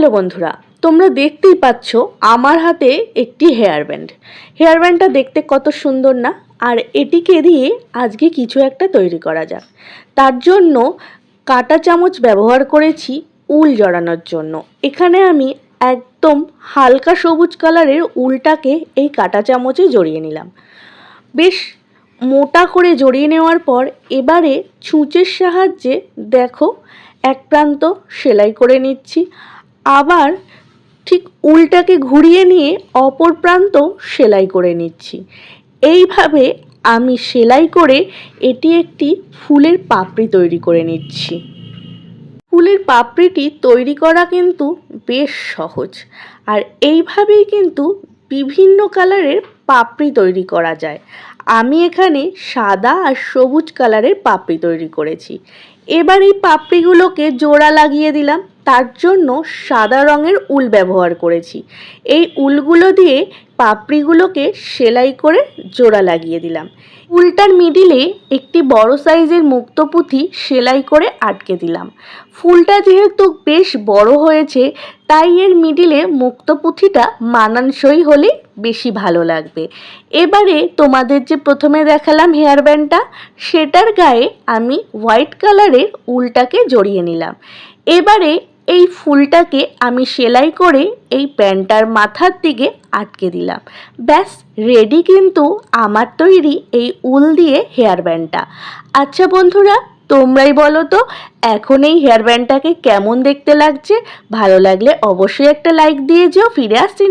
Hello বন্ধুরা, তোমরা দেখতেই পাচ্ছ আমার হাতে একটি হেয়ার ব্যান্ড। হেয়ার ব্যান্ডটা দেখতে কত সুন্দর না? আর এটিকে দিয়ে আজকে কিছু একটা তৈরি করা যাক। তার জন্য কাঁটা চামচ ব্যবহার করেছি উল জড়ানোর জন্য। এখানে আমি একদম হালকা সবুজ কালারের উলটাকে এই কাঁটা চামচে জড়িয়ে নিলাম। বেশ মোটা করে জড়িয়ে নেওয়ার পর এবারে ছুঁচের সাহায্যে দেখো এক প্রান্ত সেলাই করে নিচ্ছি, আবার ঠিক উলটাকে ঘুরিয়ে নিয়ে অপর প্রান্ত সেলাই করে নিচ্ছি। এইভাবে আমি সেলাই করে এটি একটি ফুলের পাপড়ি তৈরি করে নিচ্ছি। ফুলের পাপড়িটি তৈরি করা কিন্তু বেশ সহজ, আর এইভাবেই কিন্তু বিভিন্ন কালারের পাপড়ি তৈরি করা যায়। আমি এখানে সাদা আর সবুজ কালারের পাপড়ি তৈরি করেছি। এবার এই পাপড়িগুলোকে জোড়া লাগিয়ে দিলাম। তার জন্য সাদা রঙের উল ব্যবহার করেছি। এই উলগুলো দিয়ে পাপড়িগুলোকে সেলাই করে জোড়া লাগিয়ে দিলাম। উলটার মিডিলে একটি বড় সাইজের মুক্তপুঁথি সেলাই করে আটকে দিলাম। ফুলটা যেহেতু বেশ বড় হয়েছে, তাই এর মিডিলে মুক্তপুঁথিটা মানানসই হলে বেশি ভালো লাগবে। এবারে তোমাদের যে প্রথমে দেখালাম হেয়ার ব্যান্ডটা, সেটার গায়ে আমি হোয়াইট কালারের উলটাকে জড়িয়ে নিলাম। এবারে এই ফুলটাকে আমি সেলাই করে এই ব্যান্ডটার মাথার দিকে আটকে দিলাম। ব্যাস রেডি কিন্তু আমার তৈরি এই উল দিয়ে হেয়ার ব্যান্ডটা। আচ্ছা বন্ধুরা, তোমরাই বলো তো এখন এই হেয়ার ব্যান্ডটাকে কেমন দেখতে লাগছে? ভালো লাগলে অবশ্যই একটা লাইক দিয়ে যেও। ফিরে আসছি।